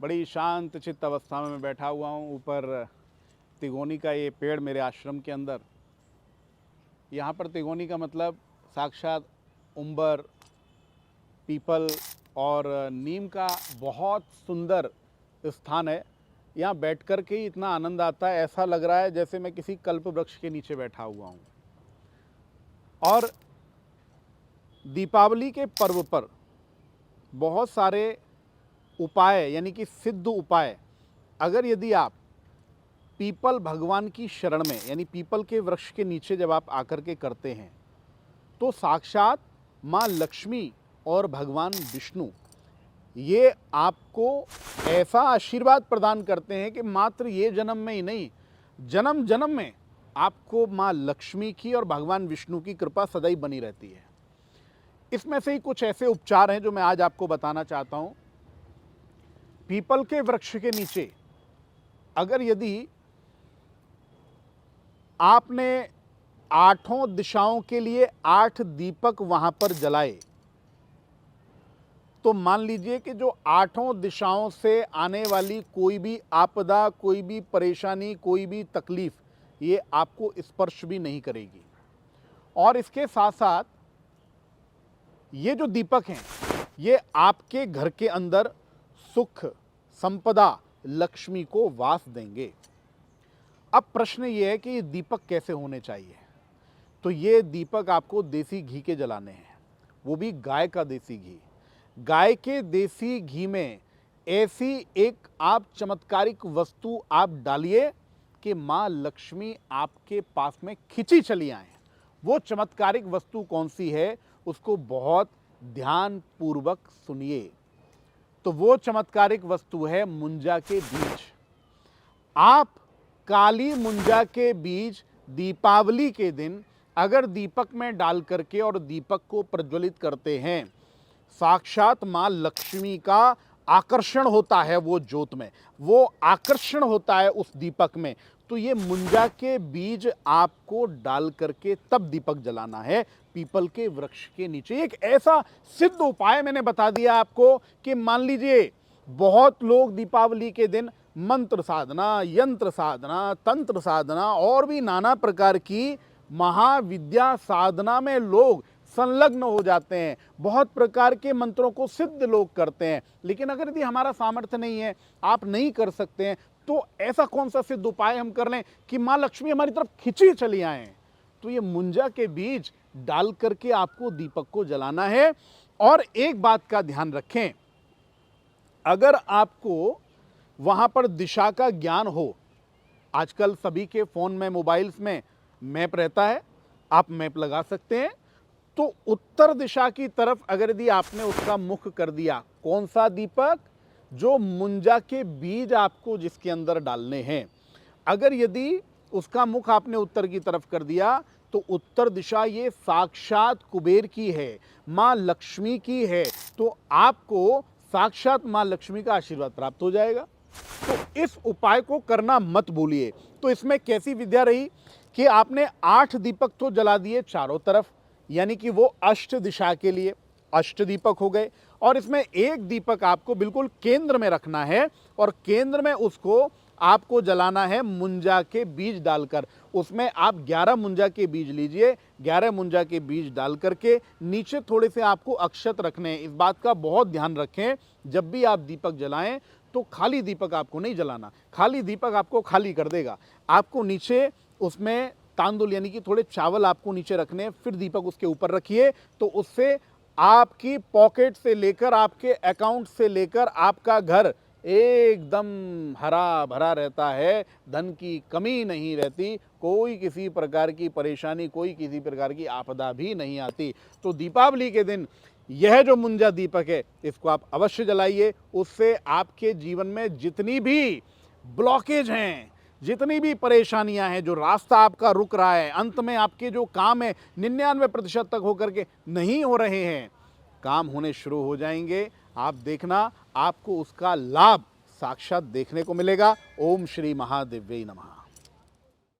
बड़ी शांत चित्त अवस्था में मैं बैठा हुआ हूँ। ऊपर तिगोनी का ये पेड़ मेरे आश्रम के अंदर। यहाँ पर तिगोनी का मतलब साक्षात उम्बर, पीपल और नीम का बहुत सुंदर स्थान है। यहाँ बैठ कर के ही इतना आनंद आता है, ऐसा लग रहा है जैसे मैं किसी कल्प वृक्ष के नीचे बैठा हुआ हूँ। और दीपावली के पर्व पर बहुत सारे उपाय यानी कि सिद्ध उपाय अगर यदि आप पीपल भगवान की शरण में यानी पीपल के वृक्ष के नीचे जब आप आकर के करते हैं तो साक्षात माँ लक्ष्मी और भगवान विष्णु ये आपको ऐसा आशीर्वाद प्रदान करते हैं कि मात्र ये जन्म में ही नहीं, जन्म जन्म में आपको माँ लक्ष्मी की और भगवान विष्णु की कृपा सदैव बनी रहती है। इसमें से ही कुछ ऐसे उपचार हैं जो मैं आज आपको बताना चाहता हूँ। पीपल के वृक्ष के नीचे अगर यदि आपने आठों दिशाओं के लिए 8 दीपक वहां पर जलाए तो मान लीजिए कि जो आठों दिशाओं से आने वाली कोई भी आपदा, कोई भी परेशानी, कोई भी तकलीफ ये आपको स्पर्श भी नहीं करेगी। और इसके साथ साथ ये जो दीपक हैं ये आपके घर के अंदर सुख, संपदा, लक्ष्मी को वास देंगे। अब प्रश्न ये है कि ये दीपक कैसे होने चाहिए। तो ये दीपक आपको देसी घी के जलाने हैं, वो भी गाय का देसी घी। गाय के देसी घी में ऐसी एक आप चमत्कारिक वस्तु आप डालिए कि माँ लक्ष्मी आपके पास में खिंची चली आए। वो चमत्कारिक वस्तु कौन सी है उसको बहुत ध्यान पूर्वक सुनिए। तो वो चमत्कारिक वस्तु है मुंजा के बीज। आप काली मुंजा के बीज दीपावली के दिन अगर दीपक में डाल करके और दीपक को प्रज्वलित करते हैं, साक्षात माँ लक्ष्मी का आकर्षण होता है वो ज्योत में, वो आकर्षण होता है उस दीपक में। तो ये मुंजा के बीज आपको डाल करके तब दीपक जलाना है पीपल के वृक्ष के नीचे। एक ऐसा सिद्ध उपाय मैंने बता दिया आपको कि मान लीजिए बहुत लोग दीपावली के दिन मंत्र साधना, यंत्र साधना, तंत्र साधना और भी नाना प्रकार की महाविद्या साधना में लोग संलग्न हो जाते हैं। बहुत प्रकार के मंत्रों को सिद्ध लोग करते हैं। लेकिन अगर यदि हमारा सामर्थ्य नहीं है, आप नहीं कर सकते हैं, तो ऐसा कौन सा सिद्ध उपाय हम कर लें कि माँ लक्ष्मी हमारी तरफ खिंची चली आए। तो ये मुंजा के बीज डाल करके आपको दीपक को जलाना है। और एक बात का ध्यान रखें, अगर आपको वहां पर दिशा का ज्ञान हो, आजकल सभी के फोन में, मोबाइल्स में मैप रहता है, आप मैप लगा सकते हैं। तो उत्तर दिशा की तरफ अगर यदि आपने उसका मुख कर दिया, कौन सा दीपक, जो मुंजा के बीज आपको जिसके अंदर डालने हैं, अगर यदि उसका मुख आपने उत्तर की तरफ कर दिया तो उत्तर दिशा ये साक्षात कुबेर की है, माँ लक्ष्मी की है। तो आपको साक्षात माँ लक्ष्मी का आशीर्वाद प्राप्त हो जाएगा। तो इस उपाय को करना मत भूलिए। तो इसमें कैसी विद्या रही कि आपने 8 दीपक तो जला दिए चारों तरफ, यानी कि वो अष्ट दिशा के लिए 8 दीपक हो गए। और इसमें एक दीपक आपको बिल्कुल केंद्र में रखना है और केंद्र में उसको आपको जलाना है मुंजा के बीज डालकर। उसमें आप 11 मुंजा के बीज लीजिए, 11 मुंजा के बीज डाल करके नीचे थोड़े से आपको अक्षत रखने हैं। इस बात का बहुत ध्यान रखें, जब भी आप दीपक जलाएं तो खाली दीपक आपको नहीं जलाना, खाली दीपक आपको खाली कर देगा। आपको नीचे उसमें तांदुल यानी कि थोड़े चावल आपको नीचे रखने हैं, फिर दीपक उसके ऊपर रखिए। तो उससे आपकी पॉकेट से लेकर आपके अकाउंट से लेकर आपका घर एकदम हरा भरा रहता है, धन की कमी नहीं रहती, कोई किसी प्रकार की परेशानी, कोई किसी प्रकार की आपदा भी नहीं आती। तो दीपावली के दिन यह जो मुंजा दीपक है इसको आप अवश्य जलाइए। उससे आपके जीवन में जितनी भी ब्लॉकेज हैं, जितनी भी परेशानियां हैं, जो रास्ता आपका रुक रहा है, अंत में आपके जो काम है 99% तक होकर के नहीं हो रहे हैं, काम होने शुरू हो जाएंगे। आप देखना, आपको उसका लाभ साक्षात देखने को मिलेगा। ओम श्री महादेव्यै नमः।